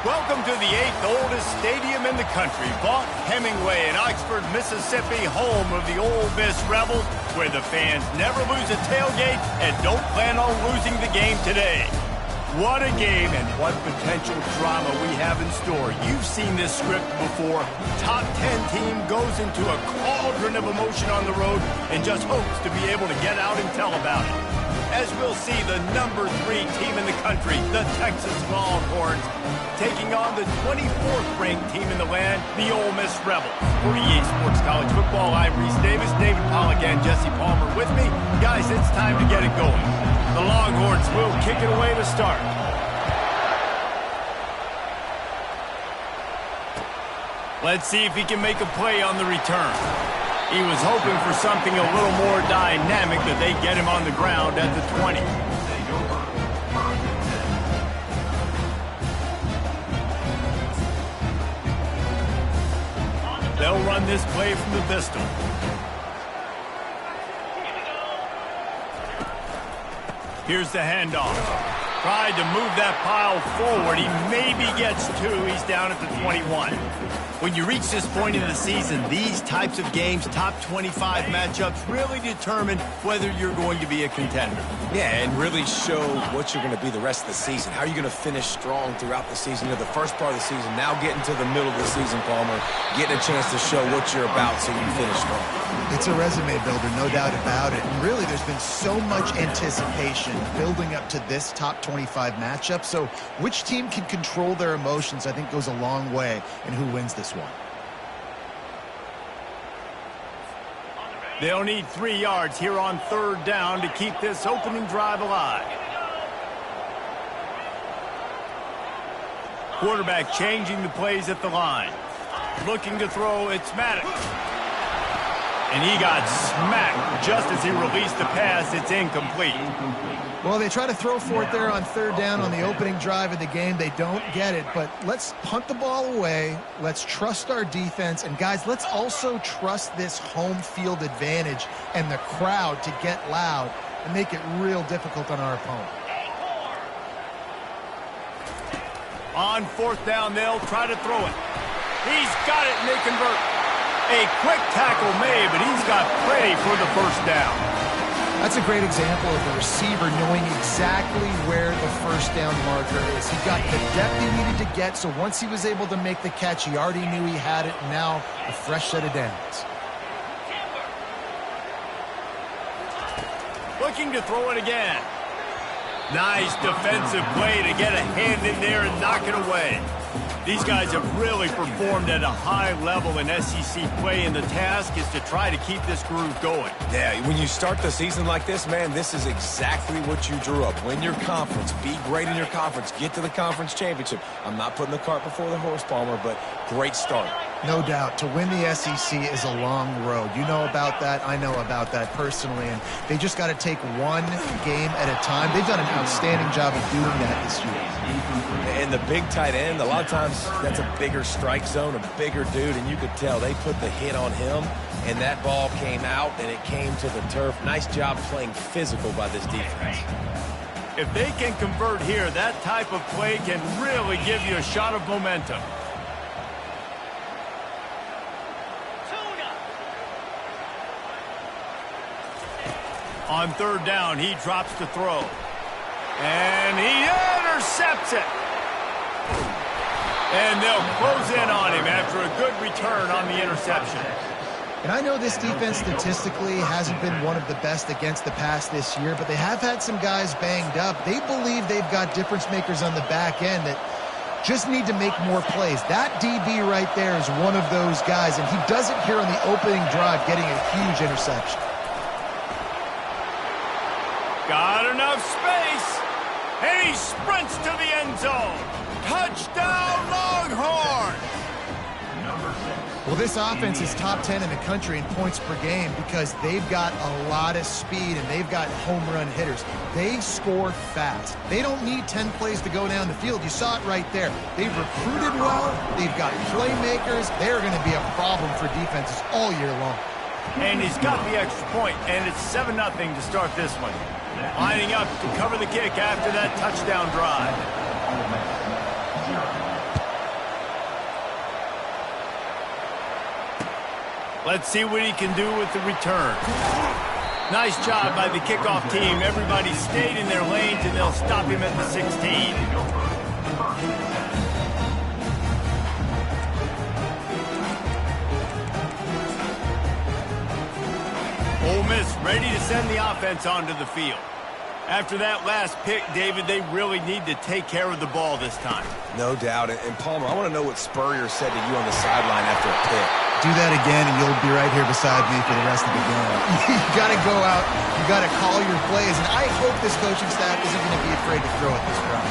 Welcome to the 8th oldest stadium in the country, Vaught Hemingway in Oxford, Mississippi, home of the Ole Miss Rebels, where the fans never lose a tailgate and don't plan on losing the game today. What a game and what potential drama we have in store. You've seen this script before. Top 10 team goes into a cauldron of emotion on the road and just hopes to be able to get out and tell about it. As we'll see, the number 3 team in the country, the Texas Longhorns, taking on the 24th ranked team in the land, the Ole Miss Rebels. For EA Sports College Football, I'm Reese Davis, David Pollack, and Jesse Palmer with me. Guys, it's time to get it going. The Longhorns will kick it away to start. Let's see if he can make a play on the return. He was hoping for something a little more dynamic, that they get him on the ground at the 20. They'll run this play from the pistol. Here's the handoff. Tried to move that pile forward. He maybe gets 2. He's down at the 21. When you reach this point in the season, these types of games, top 25 matchups, really determine whether you're going to be a contender. Yeah, and really show what you're going to be the rest of the season. How are you going to finish strong throughout the season? You know, the first part of the season, now getting to the middle of the season, Palmer, getting a chance to show what you're about so you can finish strong. It's a resume builder, no doubt about it. And really, there's been so much anticipation building up to this top 25 matchup. So which team can control their emotions, I think, goes a long way in who wins this one. They'll need 3 yards here on 3rd down to keep this opening drive alive. Quarterback changing the plays at the line. Looking to throw, it's Maddox. And he got smacked just as he released the pass. It's incomplete. Well, they try to throw for it there on 3rd down on the opening drive of the game. They don't get it, but let's punt the ball away. Let's trust our defense. And, guys, let's also trust this home field advantage and the crowd to get loud and make it real difficult on our opponent. On 4th down, they'll try to throw it. He's got it, and they convert. A quick tackle made, but he's got plenty for the 1st down. That's a great example of the receiver knowing exactly where the 1st down marker is. He got the depth he needed to get, so once he was able to make the catch, he already knew he had it. Now, a fresh set of downs. Looking to throw it again. Nice defensive play to get a hand in there and knock it away. These guys have really performed at a high level in SEC play, and the task is to try to keep this groove going. Yeah, when you start the season like this, man, this is exactly what you drew up. Win your conference. Be great in your conference. Get to the conference championship. I'm not putting the cart before the horse, Palmer, but great start. No doubt. To win the SEC is a long road. You know about that. I know about that personally. And they just got to take one game at a time. They've done an outstanding job of doing that this year. And the big tight end, a lot of times that's a bigger strike zone, a bigger dude, and you could tell they put the hit on him, and that ball came out, and it came to the turf. Nice job playing physical by this defense. If they can convert here, that type of play can really give you a shot of momentum. On 3rd down, he drops to throw. And he intercepts it. And they'll close in on him after a good return on the interception. And I know this defense statistically hasn't been one of the best against the pass this year, but they have had some guys banged up. They believe they've got difference makers on the back end that just need to make more plays. That DB right there is one of those guys, and he does it here on the opening drive, getting a huge interception. Got enough space, and he sprints to the end zone. Touchdown, Longhorn! Well, this offense is top 10 in the country in points per game because they've got a lot of speed and they've got home run hitters. They score fast. They don't need 10 plays to go down the field. You saw it right there. They've recruited well. They've got playmakers. They're going to be a problem for defenses all year long. And he's got the extra point, and it's 7-0 to start this one. Lining up to cover the kick after that touchdown drive. Let's see what he can do with the return. Nice job by the kickoff team. Everybody stayed in their lanes, and they'll stop him at the 16. Ole Miss ready to send the offense onto the field. After that last pick, David, they really need to take care of the ball this time. No doubt. And Palmer, I want to know what Spurrier said to you on the sideline after a pick. Do that again, and you'll be right here beside me for the rest of the game. You got to go out. You got to call your plays, and I hope this coaching staff isn't going to be afraid to throw at this run.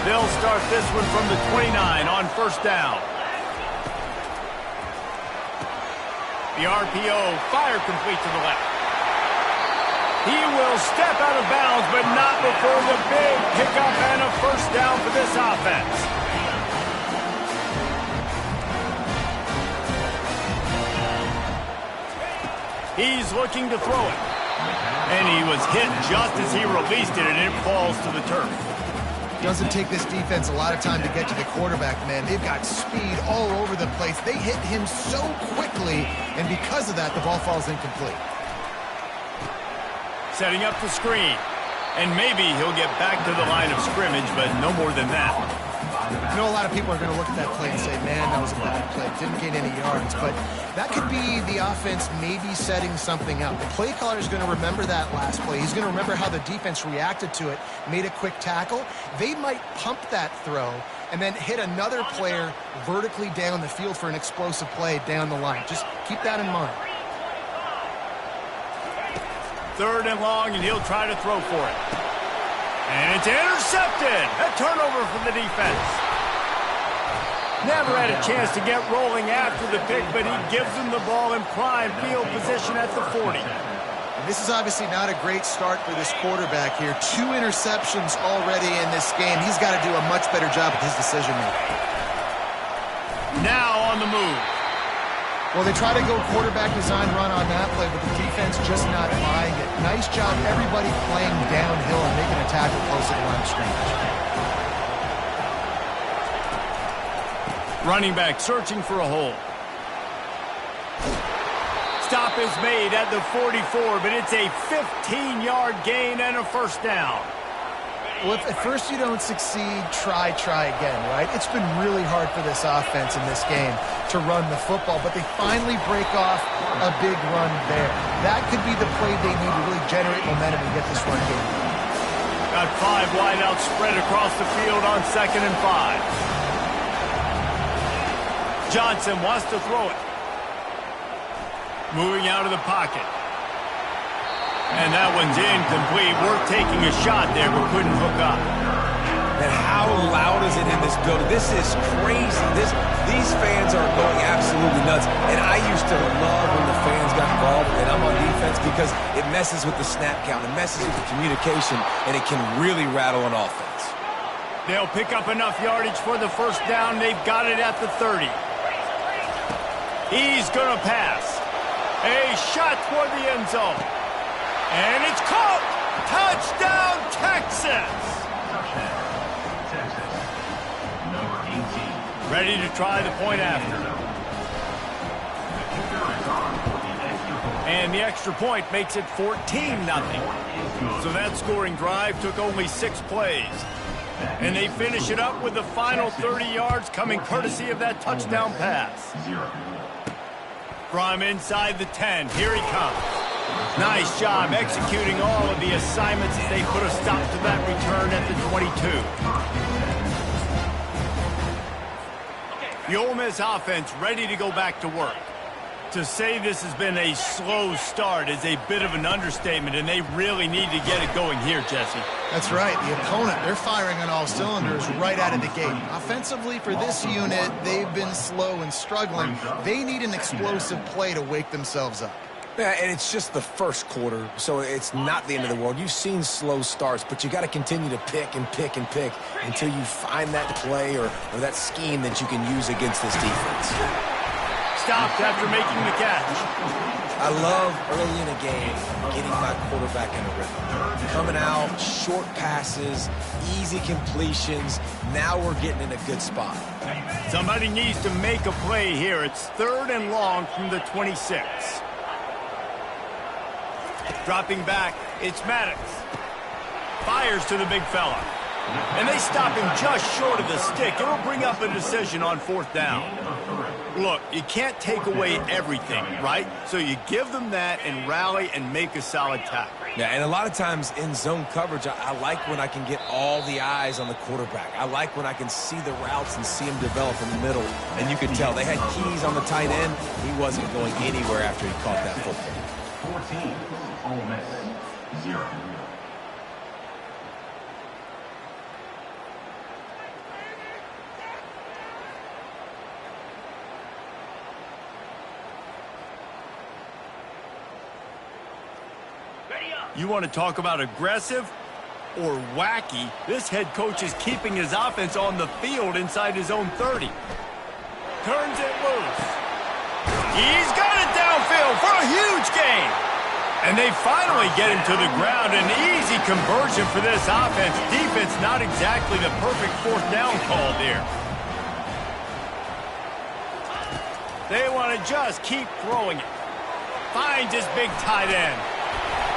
They'll start this one from the 29 on first down. The RPO, fire complete to the left. He will step out of bounds, but not before the big pickup and a first down for this offense. He's looking to throw it. And he was hit just as he released it, and it falls to the turf. Doesn't take this defense a lot of time to get to the quarterback, man. They've got speed all over the place. They hit him so quickly, and because of that, the ball falls incomplete. Setting up the screen. And maybe he'll get back to the line of scrimmage, but no more than that. I know a lot of people are going to look at that play and say, man, that was a bad play. Didn't gain any yards. But that could be the offense maybe setting something up. The play caller is going to remember that last play. He's going to remember how the defense reacted to it, made a quick tackle. They might pump that throw and then hit another player vertically down the field for an explosive play down the line. Just keep that in mind. 3rd and long, and he'll try to throw for it. And it's intercepted. A turnover from the defense. Never had a chance to get rolling after the pick, but he gives him the ball in prime field position at the 40. This is obviously not a great start for this quarterback here. 2 interceptions already in this game. He's got to do a much better job with his decision-making. Now on the move. Well, they try to go quarterback design run on that play, but the defense just not buying it. Nice job, everybody playing downhill and making a tackle close to the line of scrimmage. Running back searching for a hole. Stop is made at the 44, but it's a 15-yard gain and a first down. Well, if at first you don't succeed, try again, right? It's been really hard for this offense in this game to run the football, but they finally break off a big run there. That could be the play they need to really generate momentum and get this run game. Got 5 wideouts spread across the field on 2nd and 5. Johnson wants to throw it. Moving out of the pocket. And that one's incomplete. Worth taking a shot there, but couldn't hook up. And how loud is it in this building? This is crazy. These fans are going absolutely nuts. And I used to love when the fans got involved and I'm on defense because it messes with the snap count. It messes with the communication, and it can really rattle an offense. They'll pick up enough yardage for the first down. They've got it at the 30. He's going to pass. A shot toward the end zone. And it's caught! Touchdown, Texas! Ready to try the point after. And the extra point makes it 14-0. So that scoring drive took only 6 plays. And they finish it up with the final 30 yards coming courtesy of that touchdown pass. From inside the 10, here he comes. Nice job executing all of the assignments as they put a stop to that return at the 22. The Ole Miss offense ready to go back to work. To say this has been a slow start is a bit of an understatement, and they really need to get it going here, Jesse. That's right. The opponent, they're firing on all cylinders right out of the gate. Offensively, for this unit, they've been slow and struggling. They need an explosive play to wake themselves up. Yeah, and it's just the first quarter, so it's not the end of the world. You've seen slow starts, but you got to continue to pick and pick and pick until you find that play or that scheme that you can use against this defense. Stopped after making the catch. I love early in a game getting my quarterback in a rhythm. Coming out, short passes, easy completions. Now we're getting in a good spot. Somebody needs to make a play here. It's 3rd and long from the 26. Dropping back, it's Maddox. Fires to the big fella. And they stop him just short of the stick. It'll bring up a decision on 4th down. Look, you can't take away everything, right? So you give them that and rally and make a solid tackle. Yeah, and a lot of times in zone coverage, I like when I can get all the eyes on the quarterback. I like when I can see the routes and see him develop in the middle. And you could tell they had keys on the tight end. He wasn't going anywhere after he caught that football. 14, Ole Miss, 0. You want to talk about aggressive or wacky? This head coach is keeping his offense on the field inside his own 30. Turns it loose. He's got it downfield for a huge gain. And they finally get him to the ground. An easy conversion for this offense. Defense not exactly the perfect 4th down call there. They want to just keep throwing it. Finds his big tight end.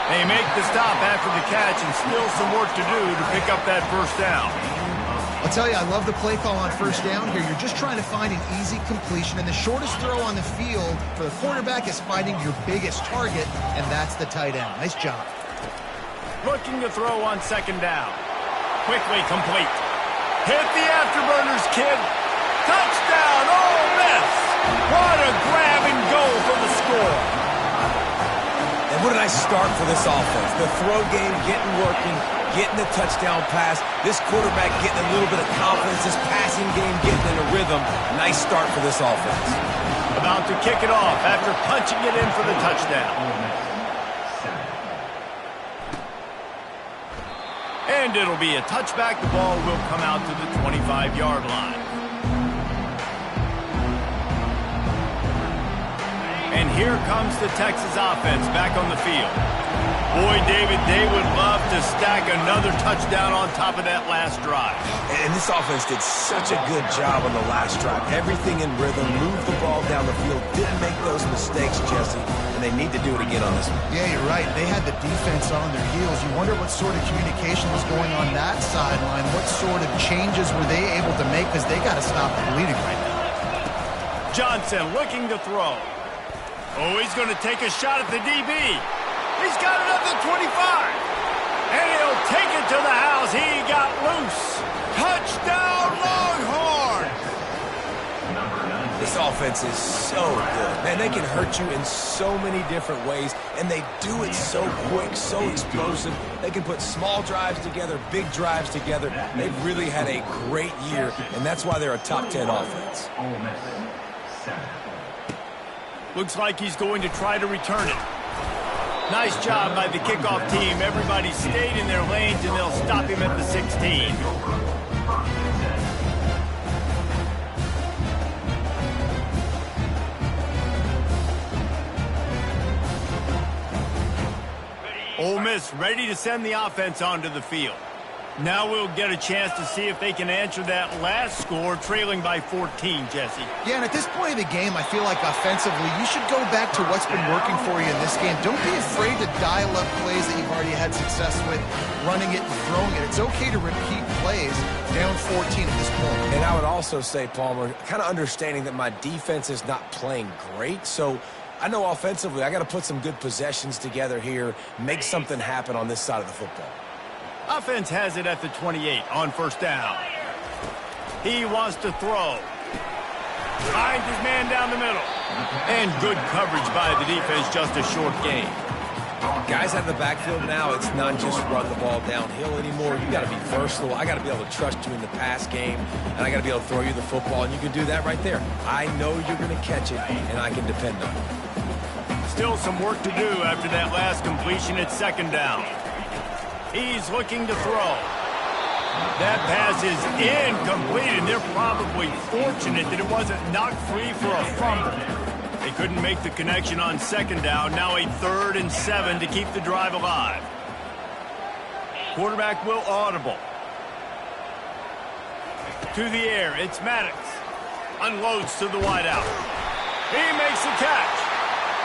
They make the stop after the catch and still some work to do to pick up that 1st down. I'll tell you, I love the play call on 1st down here. You're just trying to find an easy completion, and the shortest throw on the field for the quarterback is finding your biggest target, and that's the tight end. Nice job. Looking to throw on 2nd down. Quickly complete. Hit the afterburners, kid. Touchdown, Ole Miss. What a grab and go for the score. And what a nice start for this offense. The throw game getting working, getting the touchdown pass. This quarterback getting a little bit of confidence. This passing game getting in a rhythm. Nice start for this offense. About to kick it off after punching it in for the touchdown. And it'll be a touchback. The ball will come out to the 25-yard line. And here comes the Texas offense back on the field. Boy, David, they would love to stack another touchdown on top of that last drive. And this offense did such a good job on the last drive. Everything in rhythm, moved the ball down the field, didn't make those mistakes, Jesse, and they need to do it again on this one. Yeah, you're right. They had the defense on their heels. You wonder what sort of communication was going on that sideline. What sort of changes were they able to make, because they got to stop the bleeding right now. Johnson looking to throw. Oh, he's going to take a shot at the DB. He's got it up to 25. And he'll take it to the house. He got loose. Touchdown, Longhorn. This offense is so good. Man, they can hurt you in so many different ways, and they do it so quick, so explosive. They can put small drives together, big drives together. They've really had a great year, and that's why they're a top 10 offense. Looks like he's going to try to return it. Nice job by the kickoff team. Everybody stayed in their lanes, and they'll stop him at the 16. Ole Miss ready to send the offense onto the field. Now we'll get a chance to see if they can answer that last score, trailing by 14, Jesse. Yeah, and at this point of the game, I feel like offensively, you should go back to what's been working for you in this game. Don't be afraid to dial up plays that you've already had success with, running it and throwing it. It's okay to repeat plays down 14 at this point. And I would also say, Palmer, kind of understanding that my defense is not playing great, so I know offensively I got to put some good possessions together here, make something happen on this side of the football. Offense has it at the 28 on 1st down. He wants to throw. Finds his man down the middle. And good coverage by the defense, just a short gain. Guys out of the backfield now, it's not just run the ball downhill anymore. You got to be versatile. I got to be able to trust you in the pass game, and I got to be able to throw you the football, and you can do that right there. I know you're going to catch it, and I can depend on it. Still some work to do after that last completion at 2nd down. He's looking to throw. That pass is incomplete, and they're probably fortunate that it wasn't knocked free for a fumble. They Couldn't make the connection on second down. Now a 3rd and 7 to keep the drive alive. Quarterback will audible. To the air, it's Maddox. Unloads to the wideout. He makes the catch.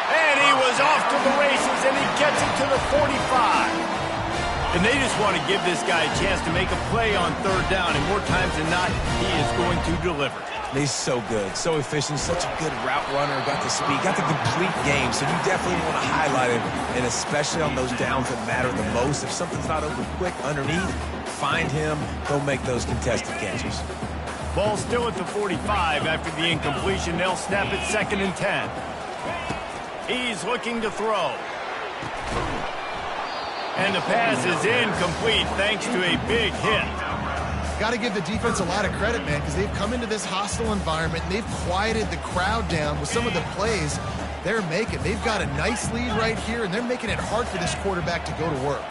And he was off to the races, and he gets it to the 45. And they just want to give this guy a chance to make a play on 3rd down, and more times than not, he is going to deliver. He's so good, so efficient, such a good route runner, got the speed, got the complete game, so you definitely want to highlight him, and especially on those downs that matter the most. If something's not open quick underneath, find him, go make those contested catches. Ball still at the 45 after the incompletion. They'll snap it 2nd and 10. He's looking to throw. And the pass is incomplete thanks to a big hit. Got to give the defense a lot of credit, man, because they've come into this hostile environment and they've quieted the crowd down with some of the plays they're making. They've got a nice lead right here, and they're making it hard for this quarterback to go to work.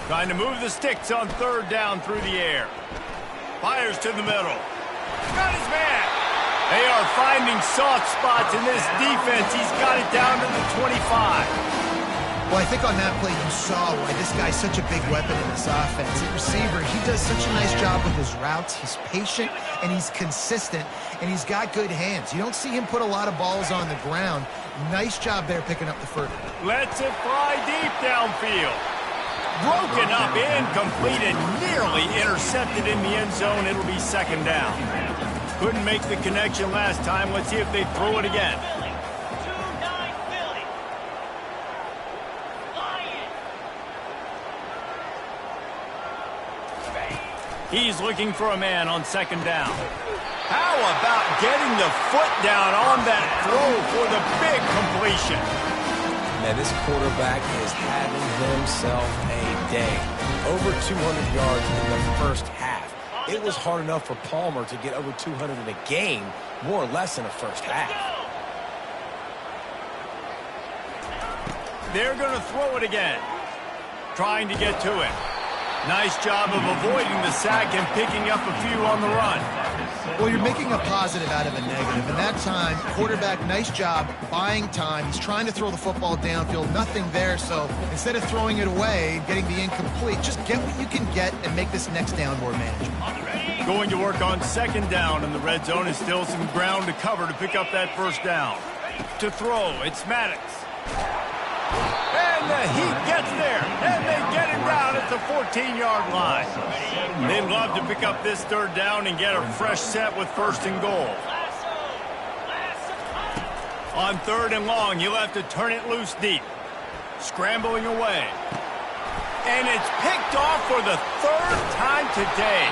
Trying to move the sticks on 3rd down through the air. Fires to the middle. Got his man. They are finding soft spots in this defense. He's got it down to the 25. Well, I think on that play you saw why this guy's such a big weapon in this offense. At receiver, he does such a nice job with his routes. He's patient, and he's consistent, and he's got good hands. You don't see him put a lot of balls on the ground. Nice job there picking up the first. Lets it fly deep downfield. Broken up, incomplete, and nearly intercepted in the end zone. It'll be 2nd down. Couldn't make the connection last time. Let's see if they throw it again. He's looking for a man on 2nd down. How about getting the foot down on that throw for the big completion? Man, this quarterback is having himself a day. Over 200 yards in the first half. It was hard enough for Palmer to get over 200 in a game, more or less in the first half. They're going to throw it again. Trying to get to it. Nice job of avoiding the sack and picking up a few on the run. Well, you're making a positive out of a negative. And that time, quarterback, nice job buying time. He's trying to throw the football downfield. Nothing there. So instead of throwing it away, getting the incomplete, just get what you can get and make this next down more manageable. Going to work on 2nd down, and the red zone is still some ground to cover to pick up that 1st down. To throw, it's Maddox. And the heat gets there, and they get him down at the 14-yard line. They'd love to pick up this 3rd down and get a fresh set with 1st and goal. On 3rd and long, you'll have to turn it loose deep. Scrambling away. And it's picked off for the 3rd time today.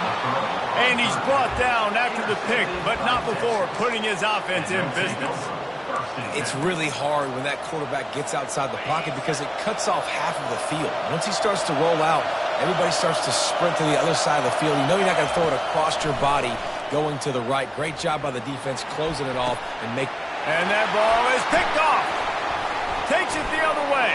And he's brought down after the pick, but not before putting his offense in business. It's really hard when that quarterback gets outside the pocket because it cuts off half of the field. Once he starts to roll out, everybody starts to sprint to the other side of the field. You know you're not going to throw it across your body going to the right. Great job by the defense closing it off and make. And that ball is picked off. Takes it the other way.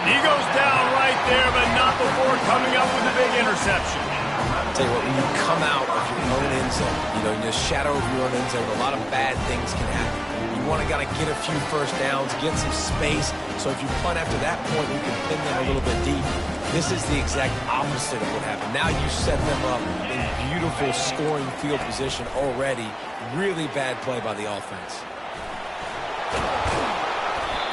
He goes down right there, but not before coming up with a big interception. I'll tell you what, when you come out of your own end zone, you know, in the shadow of your own end zone, a lot of bad things can happen. You want to get a few 1st downs, get some space, so if you punt after that point, you can pin them a little bit deep. This is the exact opposite of what happened. Now you set them up in beautiful scoring field position already. Really bad play by the offense.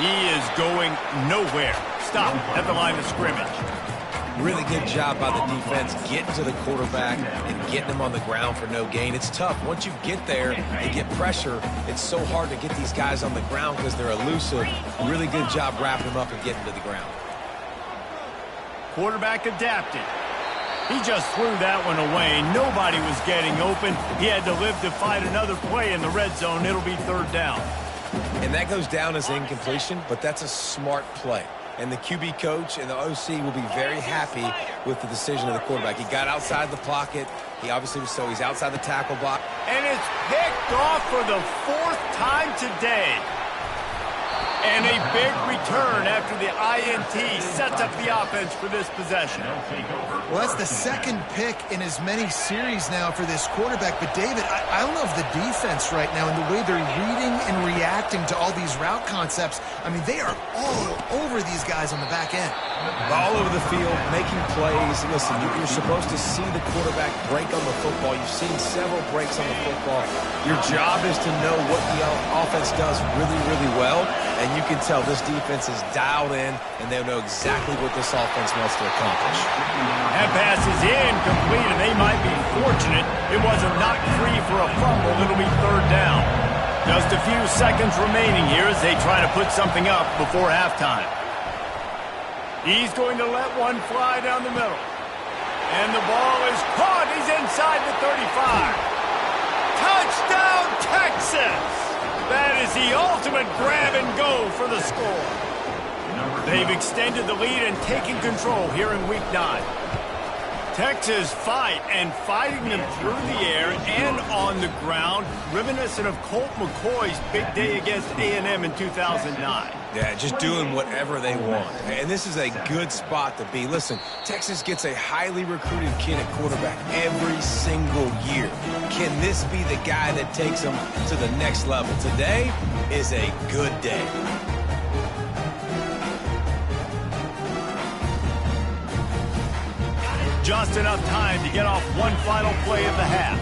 He is going nowhere. Stop at the line of scrimmage. Really good job by the defense getting to the quarterback and getting him on the ground for no gain. It's tough. Once you get there and get pressure, it's so hard to get these guys on the ground because they're elusive. Really good job wrapping them up and getting to the ground. Quarterback adapted. He just threw that one away. Nobody was getting open. He had to live to fight another play in the red zone. It'll be 3rd down. And that goes down as incompletion, but that's a smart play. And the QB coach and the OC will be very happy with the decision of the quarterback. He got outside the pocket. He obviously was he's outside the tackle box. And it's picked off for the 4th time today. And a big return after the INT sets up the offense for this possession. Well, that's the second pick in as many series now for this quarterback. But, David, I love the defense right now and the way they're reading and reacting to all these route concepts. I mean, they are all over these guys on the back end. All over the field, making plays. Listen, you're supposed to see the quarterback break on the football. You've seen several breaks on the football. Your job is to know what the offense does really, really well. And you can tell this defense is dialed in, and they know exactly what this offense wants to accomplish. That pass is incomplete, and they might be fortunate it wasn't knocked free for a fumble. It'll be third down. Just a few seconds remaining here as they try to put something up before halftime. He's going to let one fly down the middle. And the ball is caught. He's inside the 35. Touchdown, Texas! That is the ultimate grab and go for the score. They've extended the lead and taken control here in Week 9. Texas fighting them through the air and on the ground, reminiscent of Colt McCoy's big day against A&M in 2009. Yeah, just doing whatever they want. And this is a good spot to be. Listen, Texas gets a highly recruited kid at quarterback every single year. Can this be the guy that takes them to the next level? Today is a good day. Just enough time to get off one final play of the half.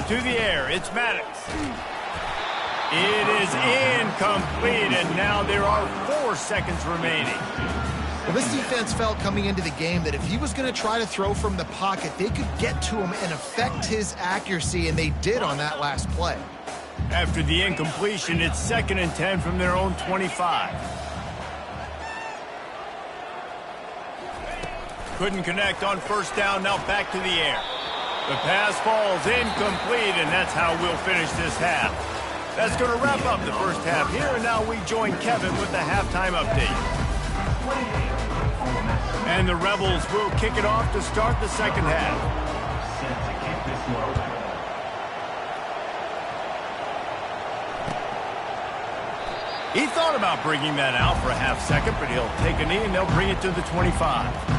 To the air, it's Maddox. It is incomplete, and now there are 4 seconds remaining. Well, this defense felt coming into the game that if he was going to try to throw from the pocket, they could get to him and affect his accuracy, and they did on that last play. After the incompletion, it's 2nd and 10 from their own 25. Couldn't connect on first down, now back to the air. The pass falls incomplete, and that's how we'll finish this half. That's going to wrap up the first half here, and now we join Kevin with the halftime update. And the Rebels will kick it off to start the second half. He thought about bringing that out for a half second, but he'll take a knee and they'll bring it to the 25.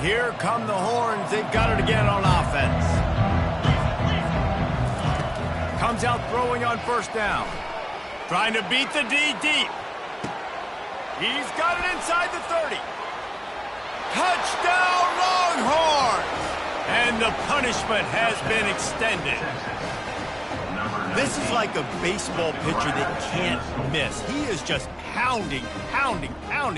Here come the horns. They've got it again on offense. Comes out throwing on first down. Trying to beat the D deep. He's got it inside the 30. Touchdown, Longhorns! And the punishment has been extended. This is like a baseball pitcher that can't miss. He is just pounding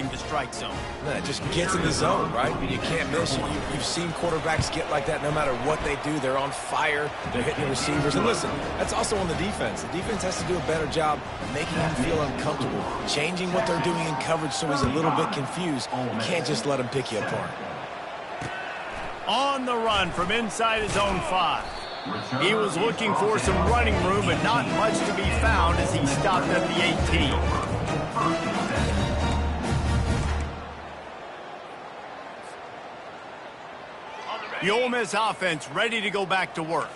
the strike zone. Yeah, it just gets in the zone, right? You can't miss. You've seen quarterbacks get like that no matter what they do. They're on fire. They're hitting the receivers. And listen, that's also on the defense. The defense has to do a better job making him feel uncomfortable, changing what they're doing in coverage so he's a little bit confused. You can't just let him pick you apart. On the run from inside his own 5. He was looking for some running room, but not much to be found as he stopped at the 18. The Ole Miss offense ready to go back to work.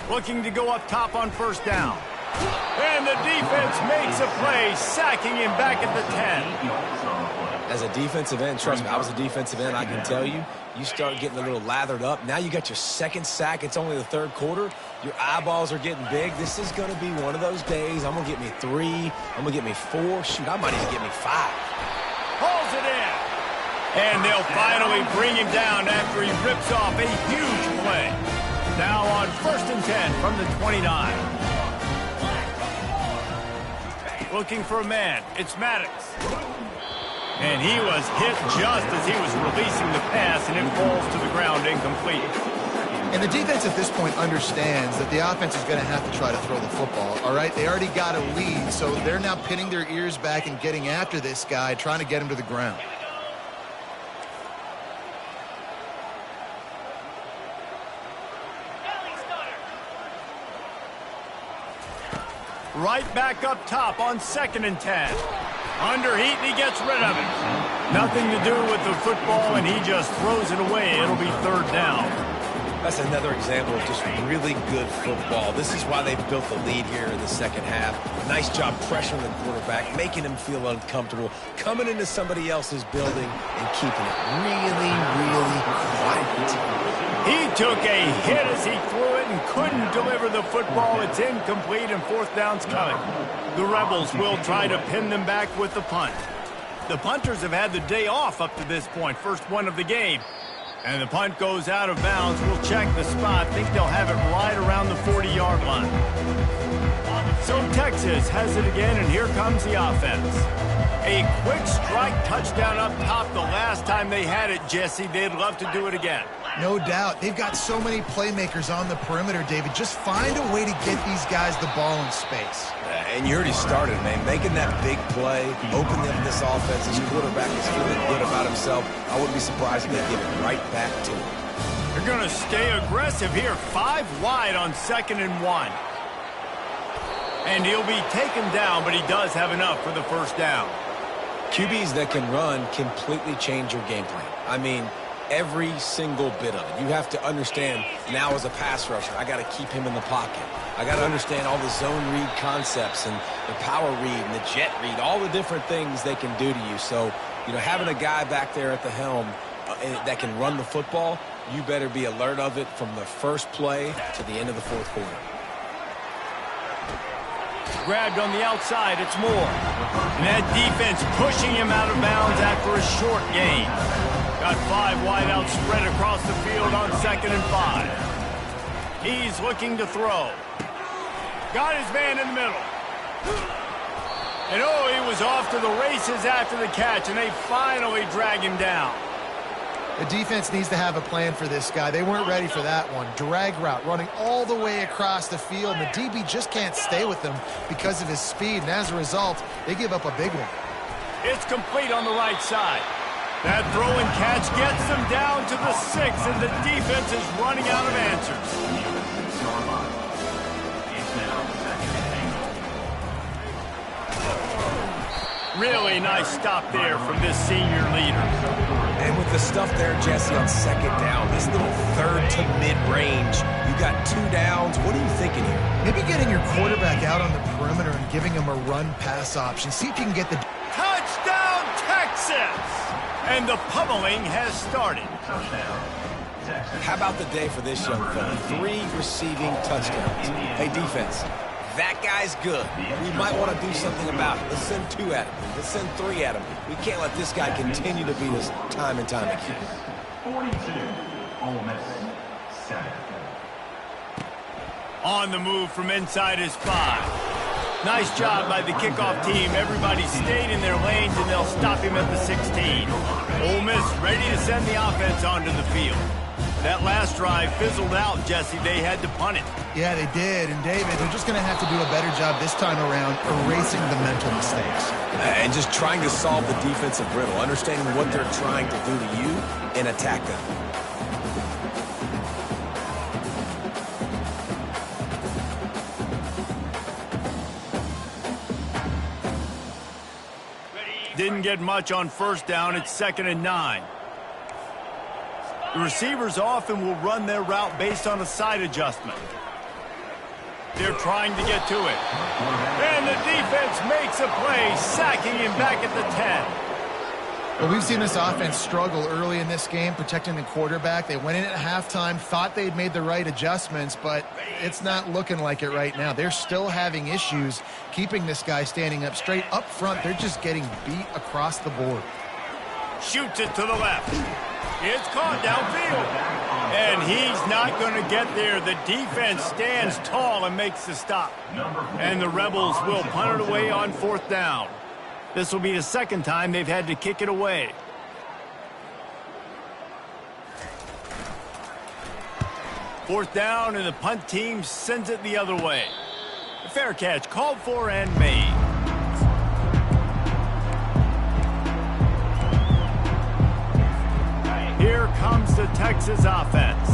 Looking to go up top on first down. And the defense makes a play, sacking him back at the 10. As a defensive end, trust me, I was a defensive end, I can tell you, you start getting a little lathered up. Now you got your 2nd sack. It's only the 3rd quarter. Your eyeballs are getting big. This is going to be one of those days. I'm going to get me 3. I'm going to get me 4. Shoot, I might even get me 5. Hauls it in. And they'll finally bring him down after he rips off a huge play. Now on 1st and 10 from the 29. Looking for a man. It's Maddox. And he was hit just as he was releasing the pass, and it falls to the ground incomplete. And the defense at this point understands that the offense is going to have to try to throw the football, all right? They already got a lead, so they're now pinning their ears back and getting after this guy, trying to get him to the ground. Right back up top on 2nd and 10. Under heat, and he gets rid of it. Nothing to do with the football, and he just throws it away. It'll be third down. That's another example of just really good football. This is why they've built the lead here in the second half. Nice job pressuring the quarterback, making him feel uncomfortable, coming into somebody else's building and keeping it really, really quiet. He took a hit as he threw it and couldn't deliver the football. It's incomplete and fourth down's coming. The Rebels will try to pin them back with the punt. The punters have had the day off up to this point, first one of the game. And the punt goes out of bounds. We'll check the spot. Think they'll have it right around the 40-yard line. So Texas has it again, and here comes the offense. A quick strike touchdown up top the last time they had it, Jesse. They'd love to do it again. No doubt. They've got so many playmakers on the perimeter, David. Just find a way to get these guys the ball in space. And you already started, man. Making that big play, opening up this offense. This quarterback is feeling good about himself. I wouldn't be surprised if they give it right back to him. They're going to stay aggressive here. 5 wide on 2nd and 1. And he'll be taken down, but he does have enough for the first down. QBs that can run completely change your game plan. I mean, every single bit of it. You have to understand now as a pass rusher, I got to keep him in the pocket. I got to understand all the zone read concepts and the power read and the jet read, all the different things they can do to you. So, you know, having a guy back there at the helm that can run the football, you better be alert of it from the first play to the end of the fourth quarter. Grabbed on the outside, it's Moore. And that defense pushing him out of bounds after a short gain. Got 5 wide out spread across the field on 2nd and 5. He's looking to throw. Got his man in the middle. And oh, he was off to the races after the catch, and they finally drag him down. The defense needs to have a plan for this guy. They weren't ready for that one. Drag route, running all the way across the field, and the DB just can't stay with him because of his speed, and as a result, they give up a big one. It's complete on the right side. That throw and catch gets them down to the 6, and the defense is running out of answers. Really nice stop there from this senior leader. And with the stuff there, Jesse, on 2nd down, this little 3rd to mid-range, you got 2 downs. What are you thinking here? Maybe getting your quarterback out on the perimeter and giving him a run-pass option. See if you can get the... Touchdown, Texas! And the pummeling has started. How about the day for this young fella? 3 receiving touchdowns. Hey, defense, that guy's good. We might want to do something about it. Let's send 2 at him. Let's send 3 at him. We can't let this guy continue to beat us time and time again. 42, Ole Miss, 7. On the move from inside his 5. Nice job by the kickoff team. Everybody stayed in their lanes, and they'll stop him at the 16. Ole Miss ready to send the offense onto the field. That last drive fizzled out, Jesse. They had to punt it. Yeah, they did. And, David, they're just going to have to do a better job this time around erasing the mental mistakes. And just trying to solve the defensive riddle, understanding what they're trying to do to you and attack them. Didn't get much on first down. It's 2nd and 9. The receivers often will run their route based on a side adjustment. They're trying to get to it. And the defense makes a play, sacking him back at the 10. Well, we've seen this offense struggle early in this game, protecting the quarterback. They went in at halftime, thought they'd made the right adjustments, but it's not looking like it right now. They're still having issues keeping this guy standing up straight. Up front, they're just getting beat across the board. Shoots it to the left. It's caught downfield. And he's not going to get there. The defense stands tall and makes the stop. And the Rebels will punt it away on 4th down. This will be the 2nd time they've had to kick it away. Fourth down, and the punt team sends it the other way. A fair catch called for and made. Here comes the Texas offense.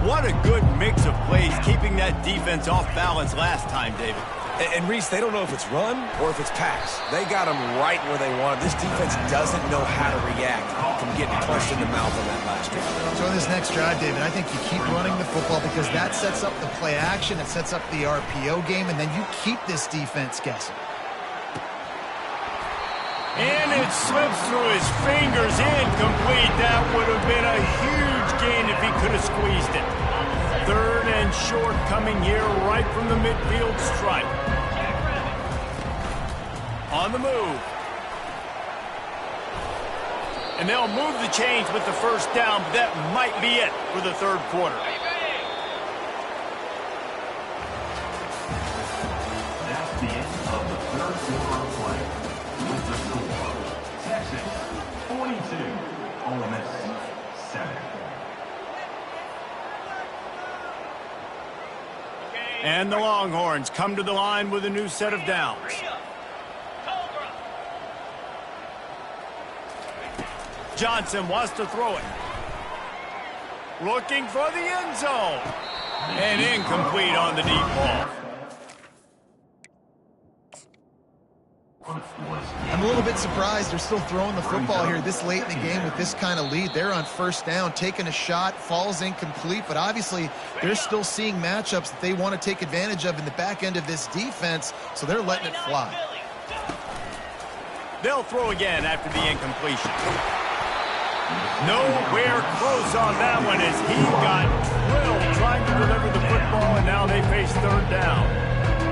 What a good mix of plays, keeping that defense off balance last time, David. And Reese, they don't know if it's run or if it's pass. They got them right where they want them. This defense doesn't know how to react from getting punched in the mouth on that last drive. So in this next drive, David, I think you keep running the football because that sets up the play action, it sets up the RPO game, and then you keep this defense guessing. And it slips through his fingers, incomplete. That would have been a huge gain if he could have squeezed it. 3rd and short coming here right from the midfield stripe. On the move. And they'll move the chains with the first down, but that might be it for the 3rd quarter. That's the end of the 3rd quarter of play. With the score, Texas 42, Ole Miss 7. And the Longhorns come to the line with a new set of downs. Johnson wants to throw it. Looking for the end zone. And incomplete on the deep ball. I'm a little bit surprised they're still throwing the football here this late in the game with this kind of lead. They're on first down, taking a shot, falls incomplete, but obviously they're still seeing matchups that they want to take advantage of in the back end of this defense, so they're letting it fly. They'll throw again after the incompletion. Nowhere close on that one as he got drilled trying to deliver the football, and now they face 3rd down.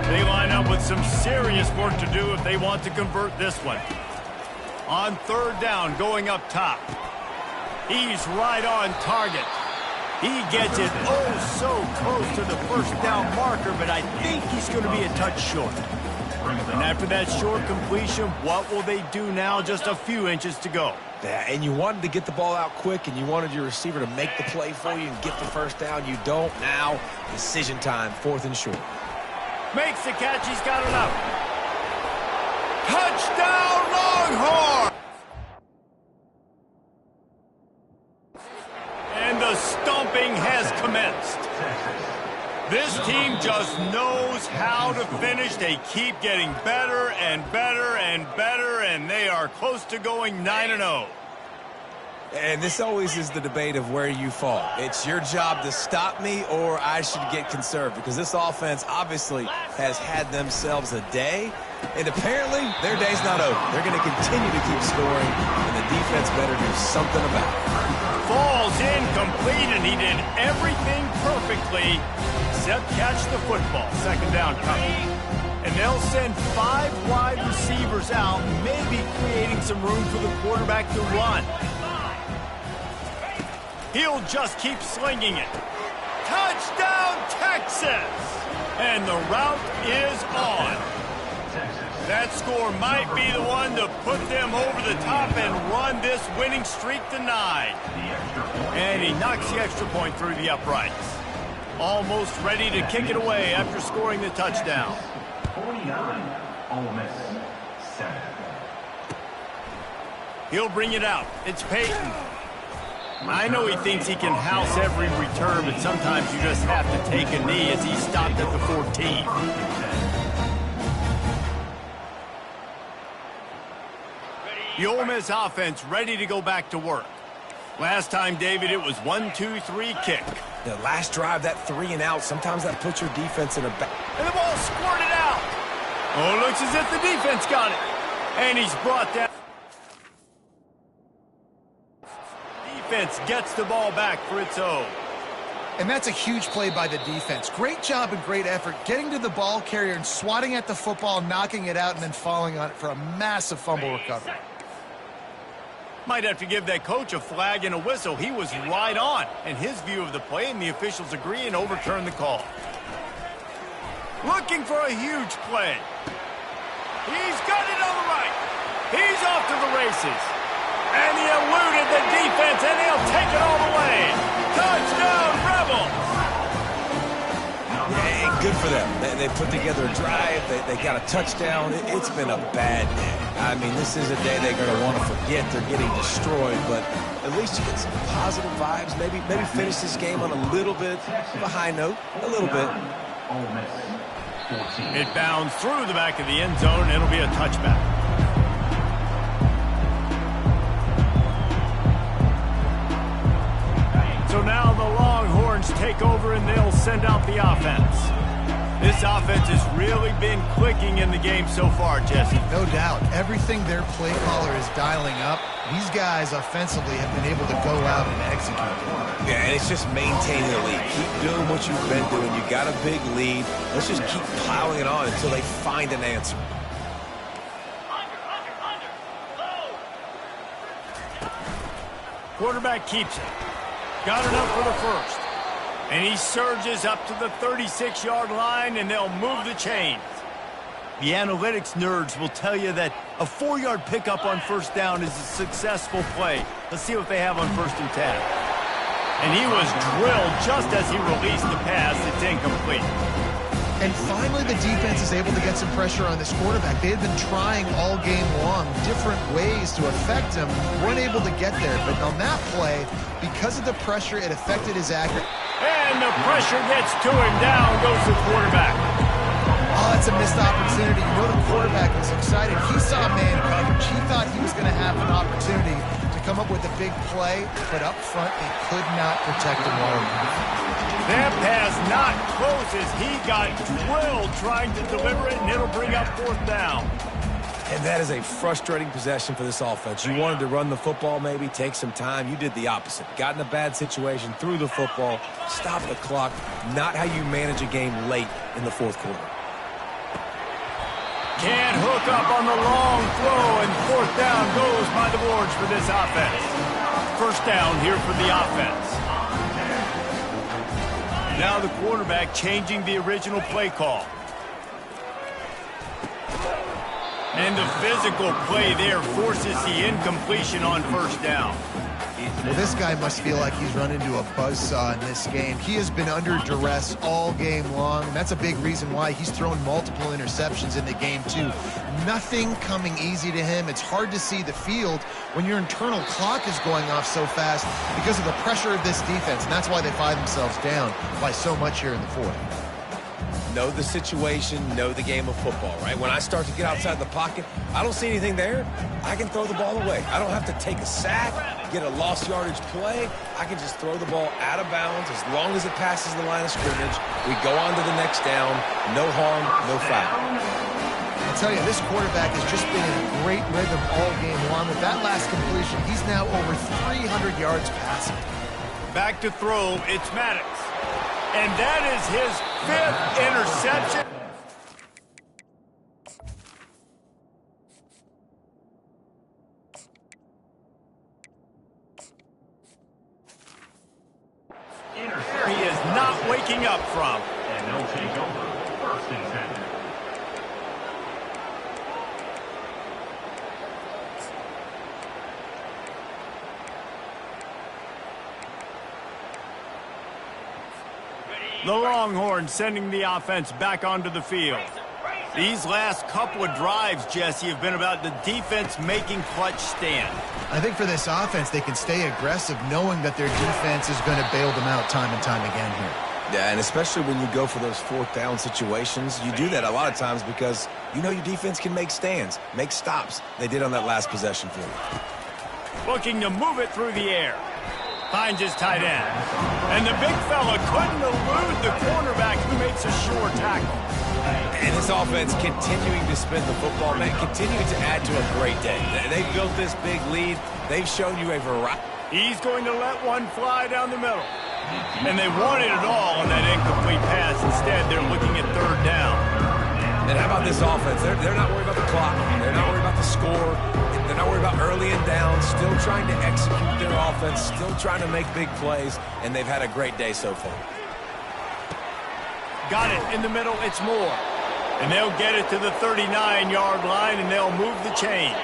They line up with some serious work to do if they want to convert this one. On 3rd down, going up top. He's right on target. He gets it oh so close to the first down marker, but I think he's going to be a touch short. And after that short completion, what will they do now? Just a few inches to go. Yeah, and you wanted to get the ball out quick, and you wanted your receiver to make the play for you and get the first down. You don't now. Decision time, 4th and short. Makes the catch. He's got enough. Touchdown, Longhorn! And the stomping has commenced. This team just knows how to finish. They keep getting better and better and better, and they are close to going 9-0. And this always is the debate of where you fall. It's your job to stop me or I should get conserved, because this offense obviously has had themselves a day, and apparently their day's not over. They're going to continue to keep scoring, and the defense better do something about it. Falls incomplete, and he did everything perfectly except catch the football. 2nd down coming. And they'll send 5 wide receivers out, maybe creating some room for the quarterback to run. He'll just keep slinging it. Touchdown, Texas! And the route is on. That score might be the one to put them over the top and run this winning streak to 9. And he knocks the extra point through the uprights. Almost ready to kick it away after scoring the touchdown. 49, Ole Miss 7. He'll bring it out. It's Peyton. I know he thinks he can house every return, but sometimes you just have to take a knee as he stopped at the 14. The Ole Miss offense ready to go back to work. Last time, David, it was 1-2-3 kick. The last drive, that 3 and out, sometimes that puts your defense in a back. And the ball squirted out. Oh, looks as if the defense got it. And he's brought down. Defense gets the ball back for its own. And that's a huge play by the defense. Great job and great effort getting to the ball carrier and swatting at the football, knocking it out, and then falling on it for a massive fumble recovery. Might have to give that coach a flag and a whistle. He was right on in his view of the play, and the officials agree and overturn the call. Looking for a huge play. He's got it on the right. He's off to the races. And he eluded the defense, and he'll take it all the way. Touchdown, Rebels! Hey, good for them. They put together a drive. They got a touchdown. It's been a bad day. I mean, this is a day they're going to want to forget. They're getting destroyed, but at least you get some positive vibes. Maybe finish this game on a little bit of a high note. A little bit. 14. It bounds through the back of the end zone, and it'll be a touchback. So now the Longhorns take over, and they'll send out the offense. This offense has really been clicking in the game so far, Jesse. No doubt. Everything their play caller is dialing up, these guys offensively have been able to go out and execute. Yeah, and it's just maintaining the lead. Keep doing what you've been doing. You got a big lead. Let's just keep piling it on until they find an answer. Quarterback keeps it. Got enough for the first. And he surges up to the 36-yard line, and they'll move the chains. The analytics nerds will tell you that a 4-yard pickup on first down is a successful play. Let's see what they have on 1st and 10. And he was drilled just as he released the pass. It's incomplete. And finally, the defense is able to get some pressure on this quarterback. They had been trying all game long different ways to affect him, weren't able to get there. But on that play, because of the pressure, it affected his accuracy. And the pressure gets to him. Down goes the quarterback. Oh, that's a missed opportunity. You know the quarterback was excited. He saw man coverage. He thought he was going to have an opportunity to come up with a big play, but up front, they could not protect him well enough. That pass not close as he got drilled trying to deliver it, and it'll bring up 4th down. And that is a frustrating possession for this offense. You wanted to run the football, maybe take some time. You did the opposite. Got in a bad situation, threw the football, stopped the clock. Not how you manage a game late in the 4th quarter. Can't hook up on the long throw, and 4th down goes by the boards for this offense. 1st down here for the offense. Now the quarterback changing the original play call. And the physical play there forces the incompletion on 1st down. Well, this guy must feel like he's run into a buzzsaw in this game. He has been under duress all game long, and that's a big reason why he's thrown multiple interceptions in the game, too. Nothing coming easy to him. It's hard to see the field when your internal clock is going off so fast because of the pressure of this defense, and that's why they find themselves down by so much here in the 4th. Know the situation, know the game of football, right? When I start to get outside the pocket, I don't see anything there, I can throw the ball away. I don't have to take a sack, get a lost yardage play. I can just throw the ball out of bounds as long as it passes the line of scrimmage. We go on to the next down. No harm, no foul. I'll tell you, this quarterback has just been in a great rhythm all game long. With that last completion, he's now over 300 yards passing. Back to throw, it's Maddox. And that is his 5th interception. He is not waking up from. And they'll take over 1st and 10. The Longhorns sending the offense back onto the field. These last couple of drives, Jesse, have been about the defense making clutch stand. I think for this offense, they can stay aggressive knowing that their defense is going to bail them out time and time again here. Yeah, and especially when you go for those 4th down situations, you do that a lot of times because you know your defense can make stands, make stops. They did on that last possession for you. Looking to move it through the air. Finds his tight end. And the big fella couldn't elude the cornerback who makes a sure tackle. And this offense continuing to spin the football, man, continuing to add to a great day. They've built this big lead. They've shown you a variety. He's going to let one fly down the middle. And they wanted it all on that incomplete pass. Instead, they're looking at 3rd down. And how about this offense? They're not worried about the clock. They're not worried about the score. They're not worried about early and down. Still trying to execute their offense. Still trying to make big plays. And they've had a great day so far. Got it in the middle. It's Moore. And they'll get it to the 39-yard line, and they'll move the chains.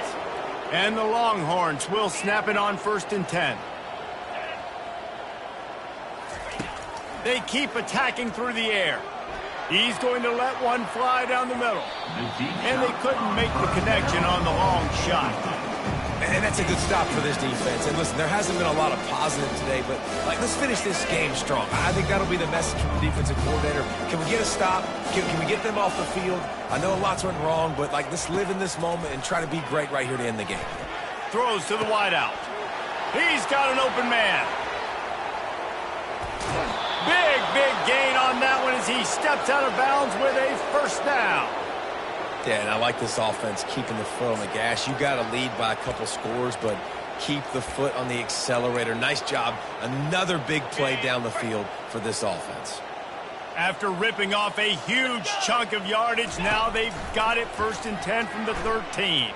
And the Longhorns will snap it on 1st and 10. They keep attacking through the air. He's going to let one fly down the middle. And they couldn't make the connection on the long shot. And that's a good stop for this defense. And listen, there hasn't been a lot of positive today, but let's finish this game strong. I think that'll be the message from the defensive coordinator. Can we get a stop? Can we get them off the field? I know lots went wrong, but let's live in this moment and try to be great right here to end the game. Throws to the wideout. He's got an open man. Big gain on that one as he steps out of bounds with a first down. Yeah, and I like this offense keeping the foot on the gas. You got to lead by a couple scores, but keep the foot on the accelerator. Nice job. Another big play down the field for this offense. After ripping off a huge chunk of yardage, now they've got it 1st and 10 from the 13.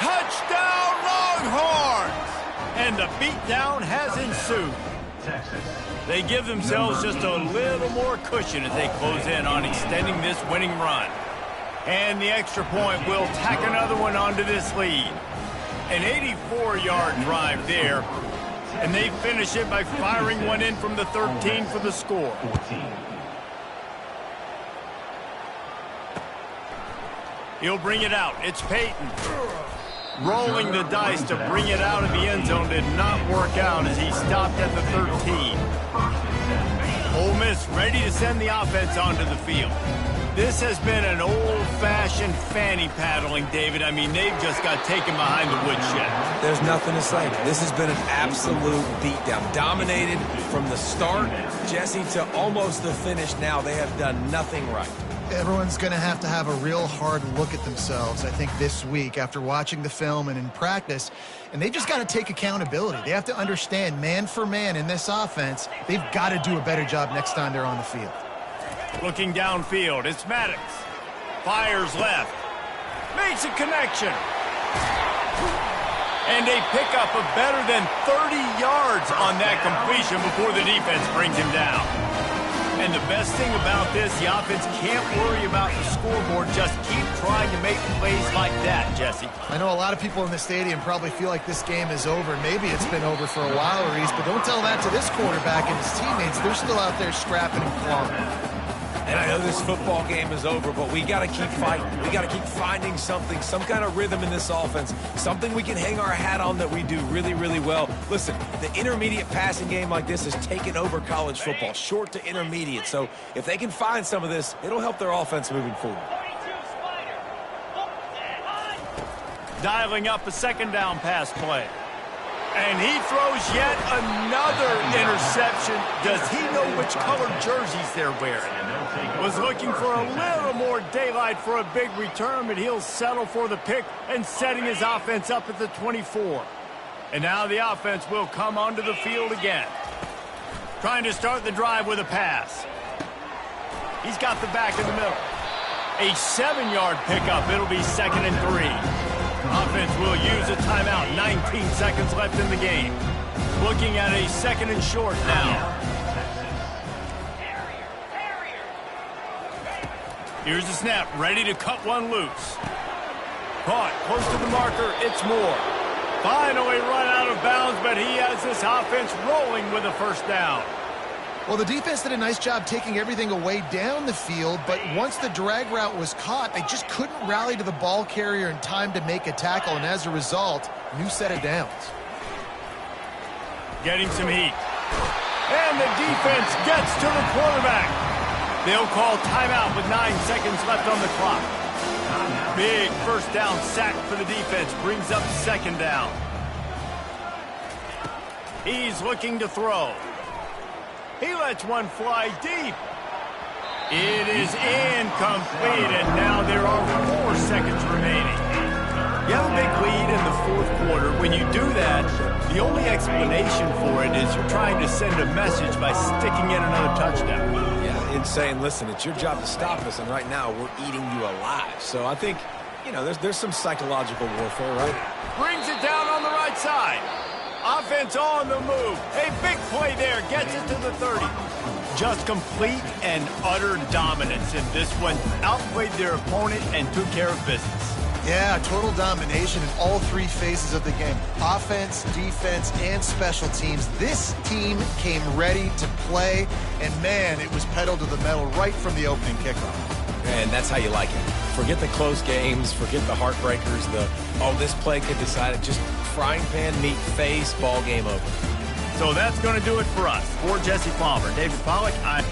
Touchdown, Longhorns! And the beatdown has ensued. Texas. They give themselves just a little more cushion as they close in on extending this winning run. And the extra point will tack another one onto this lead. An 84-yard drive there. And they finish it by firing one in from the 13 for the score. 14. He'll bring it out. It's Peyton. Rolling the dice to bring it out of the end zone did not work out as he stopped at the 13. Ole Miss ready to send the offense onto the field. This has been an old-fashioned fanny paddling, David. I mean, they've just got taken behind the woodshed. There's nothing to say. This has been an absolute beatdown. Dominated from the start, Jesse, to almost the finish now. They have done nothing right. Everyone's going to have a real hard look at themselves, I think, this week after watching the film and in practice. And they just got to take accountability. They have to understand, man for man in this offense, they've got to do a better job next time they're on the field. Looking downfield, it's Maddox. Fires left. Makes a connection. And a pickup of better than 30 yards on that completion before the defense brings him down. And the best thing about this, the offense can't worry about the scoreboard. Just keep trying to make plays like that, Jesse. I know a lot of people in the stadium probably feel like this game is over. Maybe it's been over for a while, Reese, but don't tell that to this quarterback and his teammates. They're still out there scrapping and clawing. And I know this football game is over, but we got to keep fighting. We got to keep finding something, some kind of rhythm in this offense, something we can hang our hat on that we do really, really well. Listen, the intermediate passing game like this has taken over college football, short to intermediate. So if they can find some of this, it'll help their offense moving forward. Dialing up a 2nd down pass play. And he throws yet another interception. Does he know which colored jerseys they're wearing? Was looking for a little more daylight for a big return, but he'll settle for the pick and setting his offense up at the 24. And now the offense will come onto the field again. Trying to start the drive with a pass. He's got the back in the middle. A 7-yard pickup. It'll be 2nd and 3. Offense will use a timeout. 19 seconds left in the game. Looking at a 2nd and short now. Here's the snap. Ready to cut one loose. Caught close to the marker. It's Moore. Finally run out of bounds, but he has this offense rolling with a first down. Well, the defense did a nice job taking everything away down the field, but once the drag route was caught, they just couldn't rally to the ball carrier in time to make a tackle, and as a result, new set of downs. Getting some heat. And the defense gets to the quarterback. They'll call timeout with 9 seconds left on the clock. Big first down sack for the defense. Brings up 2nd down. He's looking to throw. He lets one fly deep. It is incomplete, and now there are 4 seconds remaining. You have a big lead in the 4th quarter. When you do that, the only explanation for it is you're trying to send a message by sticking in another touchdown. Yeah, and saying, listen, it's your job to stop us, and right now we're eating you alive. So I think, you know, there's some psychological warfare, right? Brings it down on the right side. Offense on the move. A big play there. Gets it to the 30. Just complete and utter dominance in this one. Outplayed their opponent and took care of business. Yeah, total domination in all 3 phases of the game. Offense, defense, and special teams. This team came ready to play, and man, it was pedal to the metal right from the opening kickoff. And that's how you like it. Forget the close games, forget the heartbreakers, this play could decide it. Just frying pan, meat face, ball game over. So that's going to do it for us. For Jesse Palmer, David Pollack, I'm